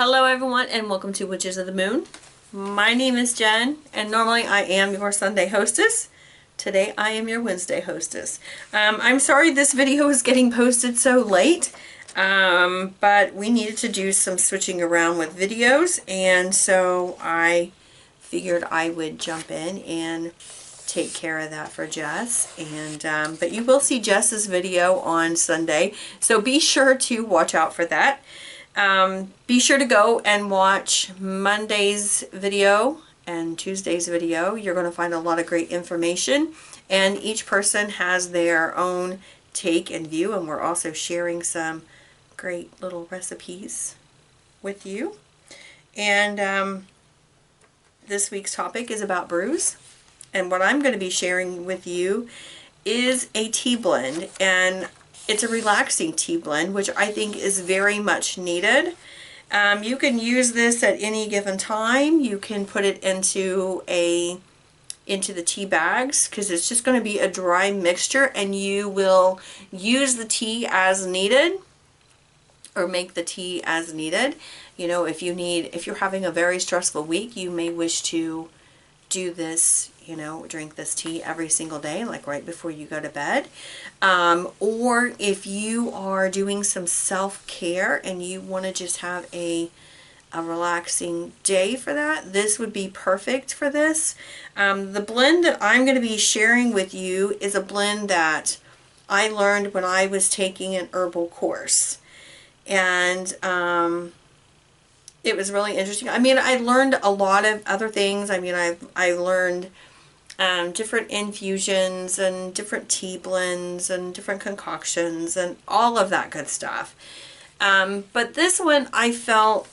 Hello everyone and welcome to Witches of the Moon. My name is Jen and normally I am your Sunday hostess. Today I am your Wednesday hostess. I'm sorry this video is getting posted so late, but we needed to do some switching around with videos, and so I figured I would jump in and take care of that for Jess. And but you will see Jess's video on Sunday, so be sure to watch out for that. Be sure to go and watch Monday's video and Tuesday's video. You're going to find a lot of great information, and each person has their own take and view, and we're also sharing some great little recipes with you. And this week's topic is about brews, and what I'm going to be sharing with you is a tea blend, and it's a relaxing tea blend, which I think is very much needed. You can use this at any given time. You can put it into the tea bags, because it's just going to be a dry mixture, and you will use the tea as needed, or make the tea as needed. You know, if you're having a very stressful week, you may wish to do this, you know, drink this tea every single day, like right before you go to bed. Or if you are doing some self-care and you want to just have a relaxing day for that, this would be perfect for this. The blend that I'm going to be sharing with you is a blend that I learned when I was taking an herbal course. And it was really interesting. I mean, I learned a lot of other things. I mean, I learned different infusions and different tea blends and different concoctions and all of that good stuff. But this one I felt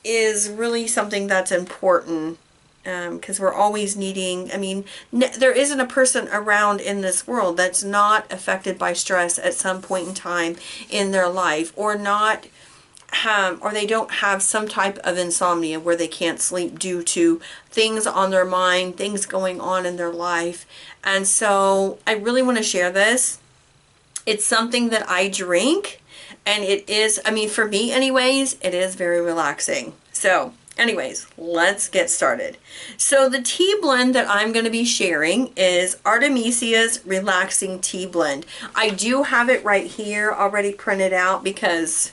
is really something that's important, because we're always needing, I mean, there isn't a person around in this world that's not affected by stress at some point in time in their life, or not or they don't have some type of insomnia where they can't sleep due to things on their mind, things going on in their life. And so I really want to share this. It's something that I drink, and it is, I mean, for me anyways, it is very relaxing. So anyways, let's get started. So the tea blend that I'm going to be sharing is Artemisia's Relaxing Tea Blend. I do have it right here already printed out, because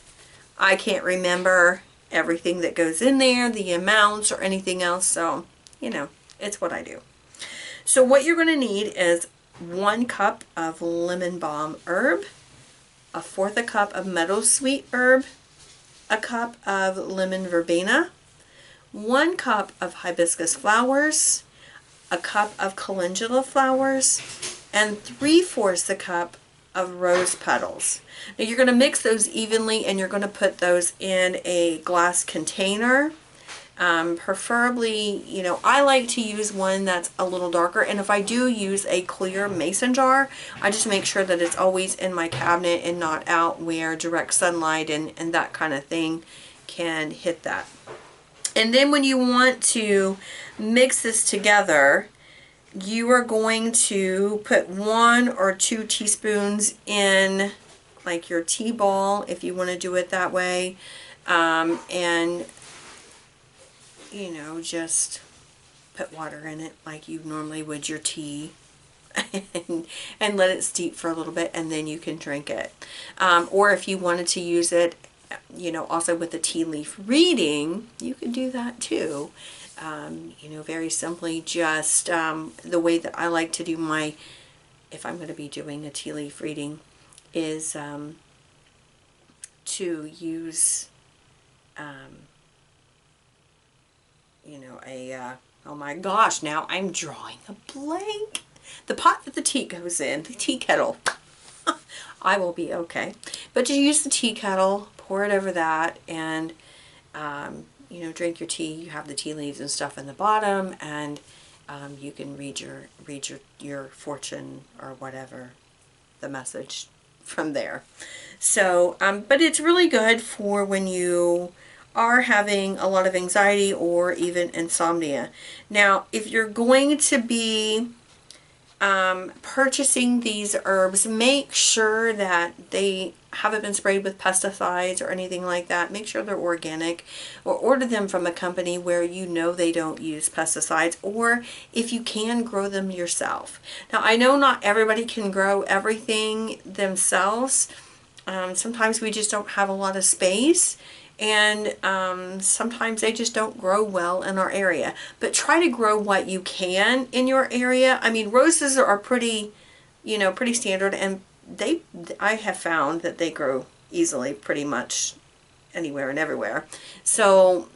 I can't remember everything that goes in there, the amounts or anything else, so, you know, it's what I do. So what you're going to need is 1 cup of lemon balm herb, 1/4 cup of meadowsweet herb, 1 cup of lemon verbena, 1 cup of hibiscus flowers, 1 cup of calendula flowers, and 3/4 a cup of rose petals. Now you're going to mix those evenly, and you're going to put those in a glass container. Preferably, you know, I like to use one that's a little darker, and if I do use a clear mason jar, I just make sure that it's always in my cabinet and not out where direct sunlight and that kind of thing can hit that. And then when you want to mix this together, you are going to put 1 or 2 teaspoons in like your tea ball, if you want to do it that way, and you know, just put water in it like you normally would your tea, and let it steep for a little bit, and then you can drink it. Or if you wanted to use it, you know, also with the tea leaf reading, you could do that too. You know, very simply, just the way that I like to do my, if I'm going to be doing a tea leaf reading, is to use, you know, oh my gosh, now I'm drawing a blank. The pot that the tea goes in, the tea kettle. I will be okay. But to use the tea kettle, pour it over that, and you know, drink your tea. You have the tea leaves and stuff in the bottom, and you can read your fortune or whatever the message from there. So, but it's really good for when you are having a lot of anxiety or even insomnia. Now, if you're going to be purchasing these herbs, make sure that they haven't been sprayed with pesticides or anything like that, make sure they're organic, or order them from a company where you know they don't use pesticides, or if you can, grow them yourself. Now, I know not everybody can grow everything themselves. Sometimes we just don't have a lot of space, and sometimes they just don't grow well in our area. But try to grow what you can in your area. I mean, roses are pretty, you know, pretty standard, and I have found that they grow easily pretty much anywhere and everywhere. So,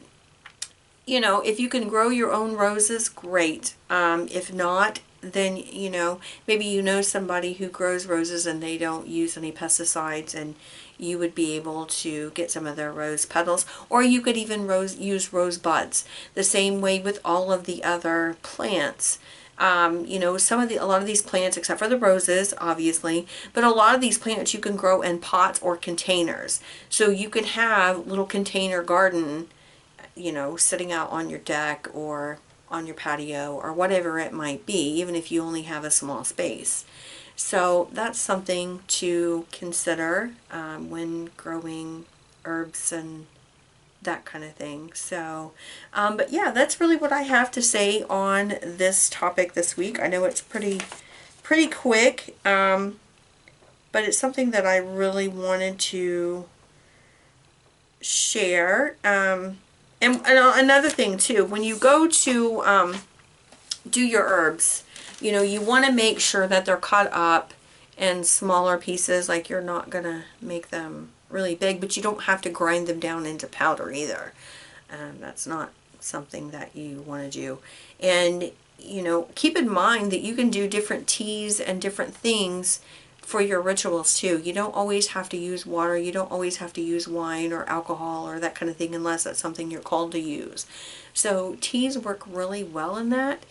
you know, if you can grow your own roses, great. If not, then, you know, maybe you know somebody who grows roses and they don't use any pesticides, and you would be able to get some of their rose petals, or you could even use rose buds. The same way with all of the other plants. You know, a lot of these plants, except for the roses, obviously, but a lot of these plants you can grow in pots or containers. So you can have a little container garden, you know, sitting out on your deck or on your patio or whatever it might be, even if you only have a small space. So that's something to consider when growing herbs and that kind of thing. So, but yeah, that's really what I have to say on this topic this week. I know it's pretty quick, but it's something that I really wanted to share. And another thing too, when you go to do your herbs, you know, you want to make sure that they're cut up in smaller pieces. Like, you're not gonna make them really big, but you don't have to grind them down into powder either. That's not something that you want to do. And, you know, keep in mind that you can do different teas and different things for your rituals too. You don't always have to use water. You don't always have to use wine or alcohol or that kind of thing unless that's something you're called to use. So teas work really well in that.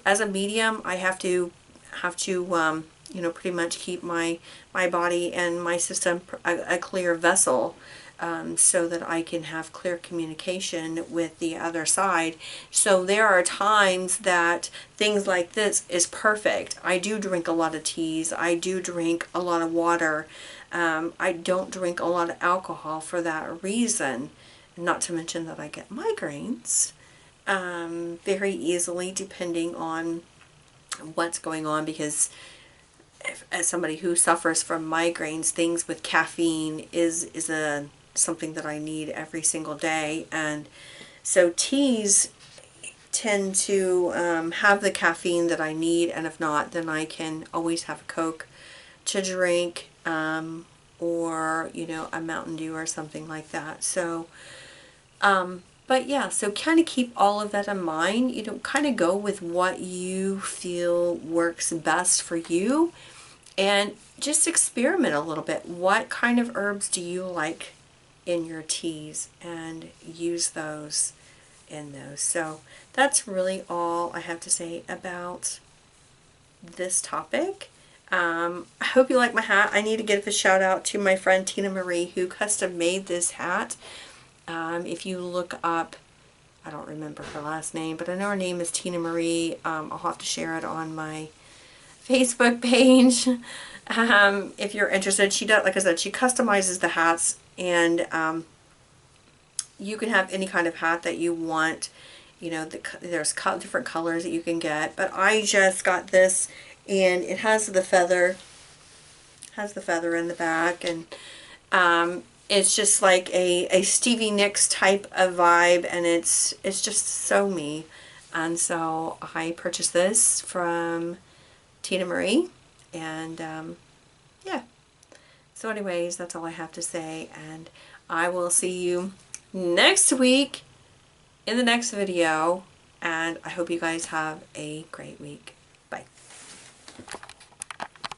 As a medium, I have to you know, pretty much keep my body and my system a clear vessel, so that I can have clear communication with the other side. So there are times that things like this is perfect. I do drink a lot of teas. I do drink a lot of water. I don't drink a lot of alcohol for that reason. Not to mention that I get migraines very easily depending on what's going on, because as somebody who suffers from migraines, things with caffeine is something that I need every single day. And so teas tend to have the caffeine that I need, and if not, then I can always have a Coke to drink, or, you know, a Mountain Dew or something like that. So but yeah, so kind of keep all of that in mind. You know, kind of go with what you feel works best for you, and just experiment a little bit. What kind of herbs do you like in your teas, and use those in those. So that's really all I have to say about this topic. I hope you like my hat. I need to give a shout out to my friend Tina Marie, who custom made this hat. If you look up, I don't remember her last name, but I know her name is Tina Marie. I'll have to share it on my Facebook page. If you're interested, she does, like I said, she customizes the hats, and you can have any kind of hat that you want. You know, there's different colors that you can get, but I just got this, and it has the feather, in the back, and it's just like a Stevie Nicks type of vibe, and it's just so me. And so I purchased this from Tina Marie, and yeah. So anyways, that's all I have to say, and I will see you next week in the next video, and I hope you guys have a great week. Bye.